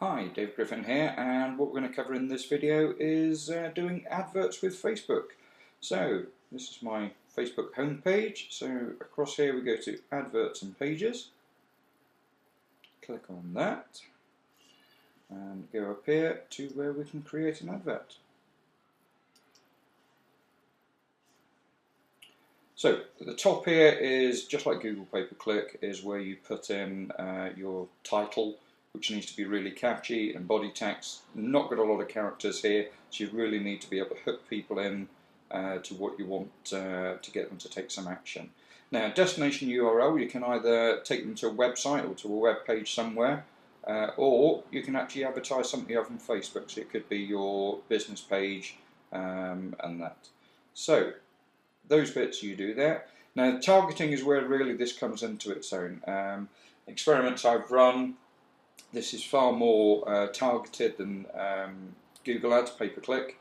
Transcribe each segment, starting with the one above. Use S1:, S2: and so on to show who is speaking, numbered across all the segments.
S1: Hi, Dave Griffin here, and what we're going to cover in this video is doing adverts with Facebook. So this is my Facebook homepage. So across here we go to Adverts and Pages. Click on that and go up here to where we can create an advert. So at the top here is, just like Google pay-per-click, is where you put in your title, which needs to be really catchy, and body text. Not got a lot of characters here, so you really need to be able to hook people in to what you want to get them to take some action. Now, destination URL, you can either take them to a website or to a web page somewhere, or you can actually advertise something you have on Facebook, so it could be your business page and that. So those bits you do there. Now, targeting is where really this comes into its own. Experiments I've run, this is far more targeted than Google Ads, pay-per-click,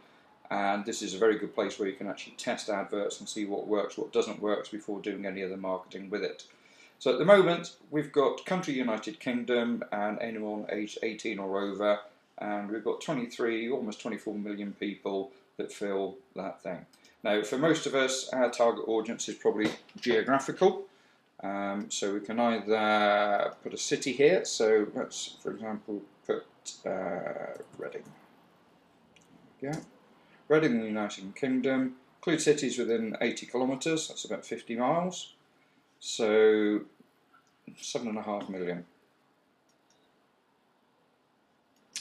S1: and this is a very good place where you can actually test adverts and see what works, what doesn't work before doing any other marketing with it. So at the moment we've got country United Kingdom and anyone aged 18 or over, and we've got 23, almost 24 million people that fill that thing. Now, for most of us, our target audience is probably geographical. So we can either put a city here. So let's, for example, put Reading. There we go. Reading in the United Kingdom. Include cities within 80 kilometres. That's about 50 miles. So 7.5 million.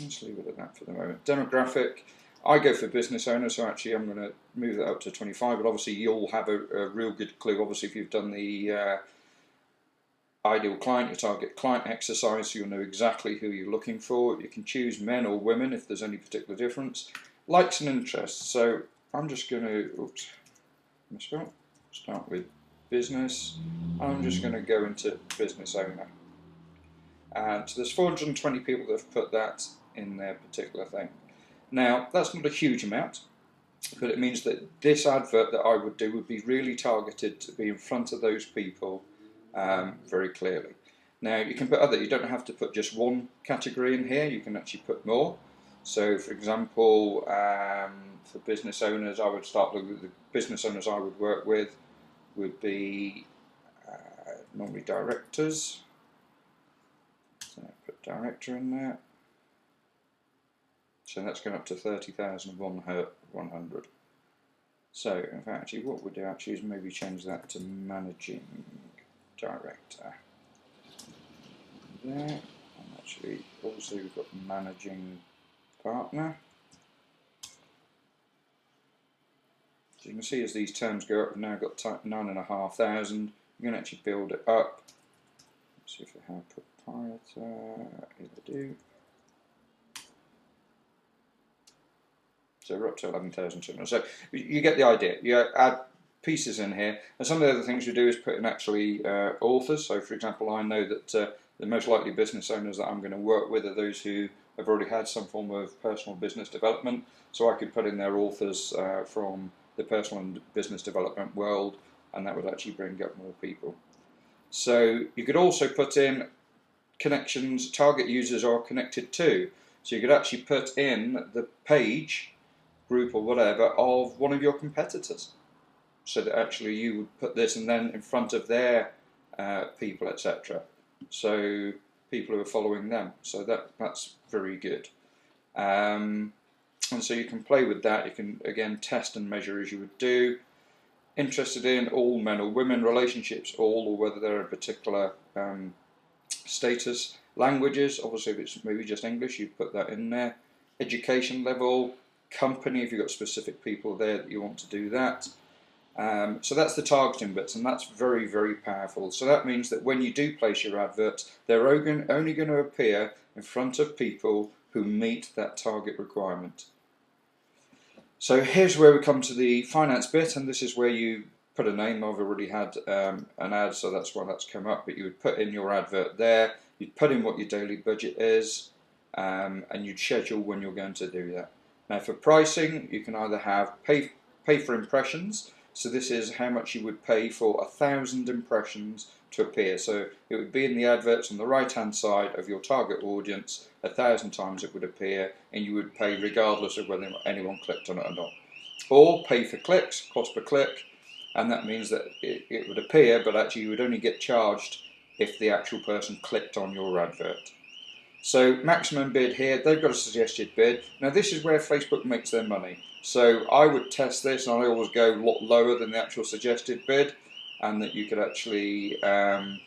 S1: Let's leave it at that for the moment. Demographic. I go for business owners, so actually I'm going to move that up to 25, but obviously you'll have a real good clue, obviously, if you've done the ideal client, your target client exercise, so you'll know exactly who you're looking for. You can choose men or women if there's any particular difference. Likes and interests, so I'm just going to, start with business. I'm just going to go into business owner. And so there's 420 people that have put that in their particular thing. Now, that's not a huge amount, but it means that this advert that I would do would be really targeted to be in front of those people very clearly. Now, you can put other, you don't have to put just one category in here, you can actually put more. So, for example, for business owners, I would start looking at the business owners I would work with would be normally directors. So I put director in there. So that's going up to 30,100. So, in fact, actually, what we'll do actually is maybe change that to managing director. There, and actually, also we've got managing partner. So you can see as these terms go up, we've now got 9,500. You can actually build it up. Let's see if I have proprietor. Here I do. So we're up to 11,200. So you get the idea. You add pieces in here, and some of the other things you do is put in actually authors. So, for example, I know that the most likely business owners that I'm going to work with are those who have already had some form of personal business development. So I could put in their authors from the personal and business development world, and that would actually bring up more people. So you could also put in connections, target users are connected to. So you could actually put in the page, group or whatever, of one of your competitors, so that actually you would put this and then in front of their people, etc. So people who are following them. So that's very good. And so you can play with that. You can again test and measure as you would do. Interested in all men or women, relationships all, or whether they're a particular status. Languages, obviously if it's maybe just English, you put that in there. Education level, company, if you've got specific people there that you want to do that. So that's the targeting bits, and that's very, very powerful. So that means that when you do place your adverts, they're only going to appear in front of people who meet that target requirement. So here's where we come to the finance bit, and this is where you put a name. I've already had an ad, so that's why that's come up, but you would put in your advert there, you'd put in what your daily budget is, and you'd schedule when you're going to do that. Now for pricing, you can either have pay for impressions, so this is how much you would pay for 1,000 impressions to appear. So it would be in the adverts on the right hand side of your target audience. 1,000 times it would appear, and you would pay regardless of whether anyone clicked on it or not. Or pay for clicks, cost per click, and that means that it would appear, but actually you would only get charged if the actual person clicked on your advert. So maximum bid here, they've got a suggested bid. Now this is where Facebook makes their money. So I would test this, and I always go a lot lower than the actual suggested bid, and that you could actually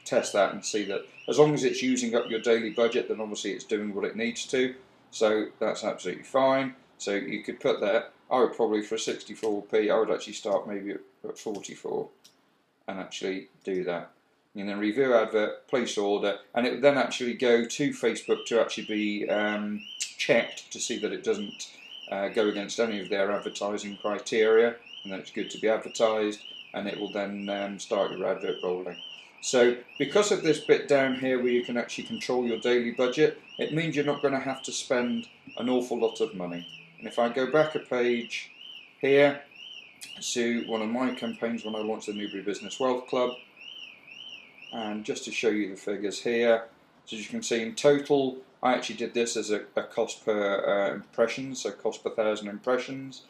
S1: test that and see that as long as it's using up your daily budget, then obviously it's doing what it needs to. So that's absolutely fine. So you could put that. I would probably, for 64p, I would actually start maybe at 44 and actually do that. And then review advert, place order, and it would then actually go to Facebook to actually be checked to see that it doesn't go against any of their advertising criteria, and that it's good to be advertised, and it will then start your advert rolling. So because of this bit down here where you can actually control your daily budget, it means you're not going to have to spend an awful lot of money. And if I go back a page here to one of my campaigns when I launched the Newbury Business Wealth Club, and just to show you the figures here, so as you can see in total, I actually did this as a cost per impression, so cost per 1,000 impressions.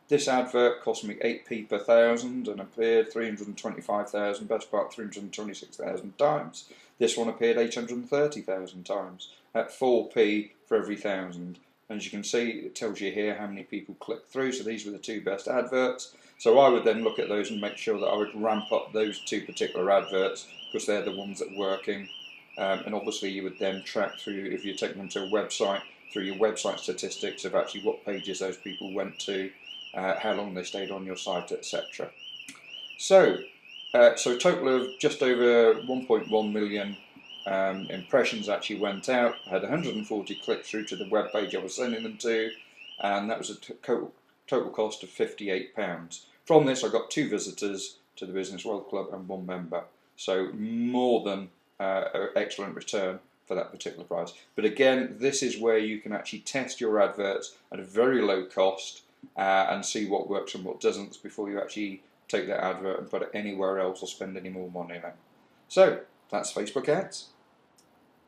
S1: This advert cost me 8p per 1,000 and appeared 325,000, best part 326,000 times. This one appeared 830,000 times at 4p for every 1,000. And as you can see, it tells you here how many people clicked through, so these were the two best adverts. So I would then look at those and make sure that I would ramp up those two particular adverts, because they're the ones that are working. And obviously you would then track through, if you're taking them to a website, through your website statistics of actually what pages those people went to, how long they stayed on your site, etc. So a total of just over 1.1 million impressions actually went out. I had 140 clicks through to the web page I was sending them to, and that was a total cost of £58. From this I got 2 visitors to the Business Wealth Club and 1 member. So more than an excellent return for that particular price. But again, this is where you can actually test your adverts at a very low cost and see what works and what doesn't before you actually take that advert and put it anywhere else or spend any more money on it. So that's Facebook ads.